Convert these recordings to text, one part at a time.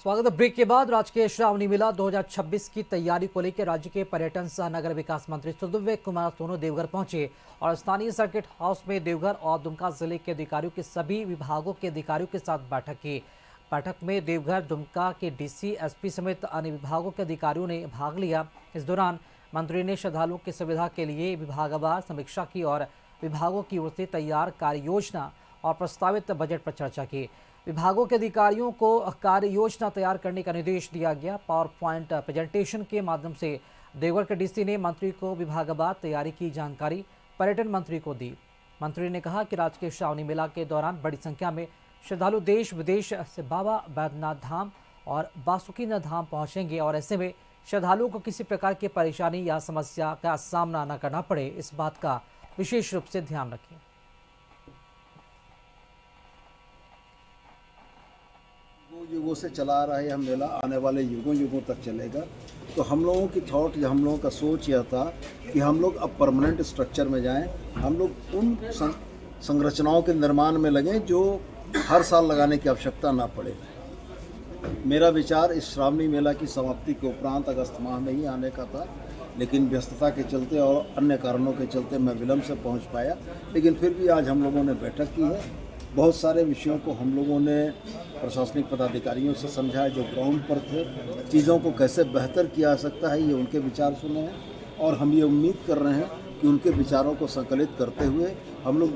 स्वागत है। ब्रेक के बाद राजकीय श्रावणी मेला 2026 की तैयारी को लेकर राज्य के पर्यटन सह नगर विकास मंत्री सुदीव्य कुमार सोनू देवघर पहुंचे और स्थानीय सर्किट हाउस में देवघर और दुमका जिले के अधिकारियों के सभी विभागों के अधिकारियों के साथ बैठक की। बैठक में देवघर दुमका के डीसी, एसपी समेत अन्य विभागों के अधिकारियों ने भाग लिया। इस दौरान मंत्री ने श्रद्धालुओं की सुविधा के लिए विभागवार समीक्षा की और विभागों की ओर से तैयार कार्य योजना और प्रस्तावित बजट पर चर्चा की। विभागों के अधिकारियों को कार्य योजना तैयार करने का निर्देश दिया गया। पावर पॉइंट प्रेजेंटेशन के माध्यम से देवघर के डीसी ने मंत्री को विभागवार तैयारी की जानकारी पर्यटन मंत्री को दी। मंत्री ने कहा कि राजकीय श्रावणी मेला के दौरान बड़ी संख्या में श्रद्धालु देश विदेश से बाबा बैद्यनाथ धाम और बासुकीनाथ धाम पहुंचेंगे और ऐसे में श्रद्धालुओं को किसी प्रकार की परेशानी या समस्या का सामना न करना पड़े, इस बात का विशेष रूप से ध्यान रखें। युगों से चला आ रहा है यह मेला, आने वाले युगों युगों तक चलेगा। तो हम लोगों की थॉट या हम लोगों का सोच यह था कि हम लोग अब परमानेंट स्ट्रक्चर में जाएं, हम लोग उन संरचनाओं के निर्माण में लगें जो हर साल लगाने की आवश्यकता ना पड़े। मेरा विचार इस श्रावणी मेला की समाप्ति के उपरांत अगस्त माह में ही आने का था, लेकिन व्यस्तता के चलते और अन्य कारणों के चलते मैं विलम्ब से पहुंच पाया। लेकिन फिर भी आज हम लोगों ने बैठक की है। बहुत सारे विषयों को हम लोगों ने प्रशासनिक पदाधिकारियों से समझा जो ग्राउंड पर थे। चीज़ों को कैसे बेहतर किया जा सकता है, ये उनके विचार सुने हैं और हम ये उम्मीद कर रहे हैं कि उनके विचारों को संकलित करते हुए हम लोग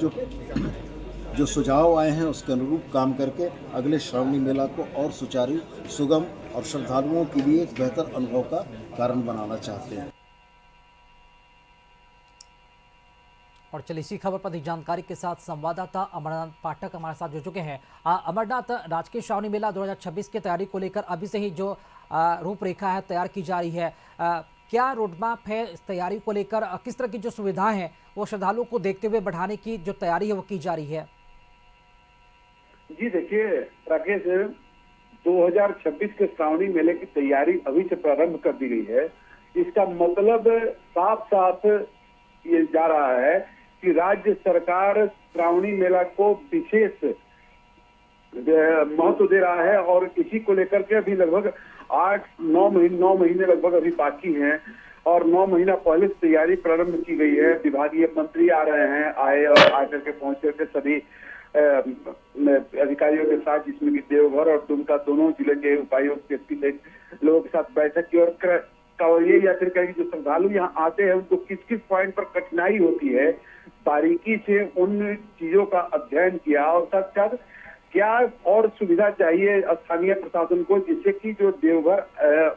जो सुझाव आए हैं उसके अनुरूप काम करके अगले श्रावणी मेला को और सुचारू, सुगम और श्रद्धालुओं के लिए एक बेहतर अनुभव का कारण बनाना चाहते हैं। और चलिए इसी खबर पर अधिक जानकारी के साथ संवाददाता अमरनाथ पाठक हमारे साथ जुड़ चुके हैं। अमरनाथ, राजकीय श्रावणी मेला 2026 की तैयारी को लेकर अभी से ही जो रूपरेखा है तैयार की जा रही है, क्या रोडमैप है इस तैयारी को लेकर? किस तरह की जो सुविधाएं हैं वो श्रद्धालुओं को देखते हुए बढ़ाने की जो तैयारी है वो की जा रही है? जी देखिए राकेश, 2026 के श्रावणी मेले की तैयारी अभी से प्रारंभ कर दी गई है। इसका मतलब साफ साफ ये जा रहा है कि राज्य सरकार श्रावणी मेला को विशेष महत्व दे रहा है और इसी को लेकर के अभी लगभग 8-9 महीने लगभग अभी बाकी हैं और 9 महीना पहले से तैयारी प्रारंभ की गई है। विभागीय मंत्री आ रहे हैं, आए और आकर के पहुंच करके सभी अधिकारियों के साथ, जिसमें कि देवघर और दुमका दोनों जिले के उपायुक्त लोगों के साथ बैठक की और कांवरिये या फिर कहेंगे जो श्रद्धालु यहाँ आते हैं उनको किस किस पॉइंट पर कठिनाई होती है, बारीकी से उन चीजों का अध्ययन किया और साथ साथ क्या और सुविधा चाहिए स्थानीय प्रशासन को, जिससे कि जो देवघर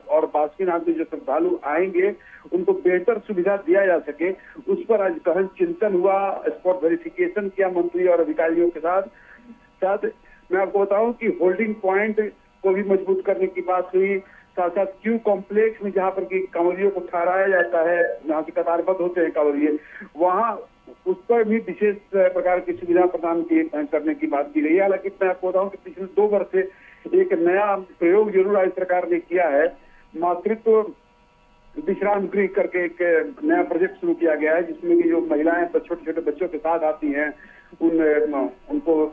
और बासुकीनाथ में जो श्रद्धालु आएंगे उनको बेहतर सुविधा दिया जा सके। उस पर आज गहन चिंतन हुआ, स्पॉट वेरिफिकेशन किया मंत्री और अधिकारियों के साथ। मैं आपको बताऊं कि होल्डिंग पॉइंट को भी मजबूत करने की बात हुई, साथ साथ क्यू कॉम्प्लेक्स में जहाँ पर कि कांवरियों को ठहराया जाता है, जहाँ से कतारबद्ध होते हैं कांवरिये, वहाँ उस पर भी विशेष प्रकार की सुविधा प्रदान करने की बात की गई है। हालांकि मैं आपको बताऊं कि पिछले 2 वर्ष से एक नया प्रयोग जरूर राज्य सरकार ने किया है। मातृत्व विश्राम गृह करके एक नया प्रोजेक्ट शुरू किया गया है, जिसमें कि जो महिलाएं छोटे छोटे बच्चों के साथ आती हैं उनको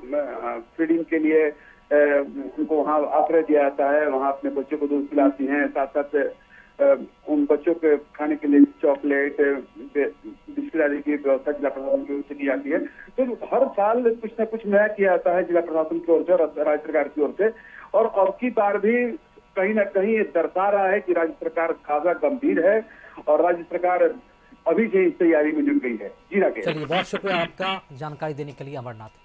फीडिंग के लिए उनको वहाँ आश्रय दिया जाता है, वहाँ अपने बच्चों को दूध पिलाती हैं, साथ साथ उन बच्चों के खाने के लिए चॉकलेट, बिस्किट आदि की व्यवस्था जिला प्रशासन की ओर से की जाती है। तो हर साल कुछ न कुछ नया किया जाता है जिला प्रशासन की ओर से और राज्य सरकार की ओर से, और अब की बार भी कहीं न कहीं ये दर्शा रहा है कि राज्य सरकार खासा गंभीर है और राज्य सरकार अभी से इस तैयारी में जुट गई है। जी राकेश, चलिए बहुत शुक्रिया आपका जानकारी देने के लिए अमरनाथ।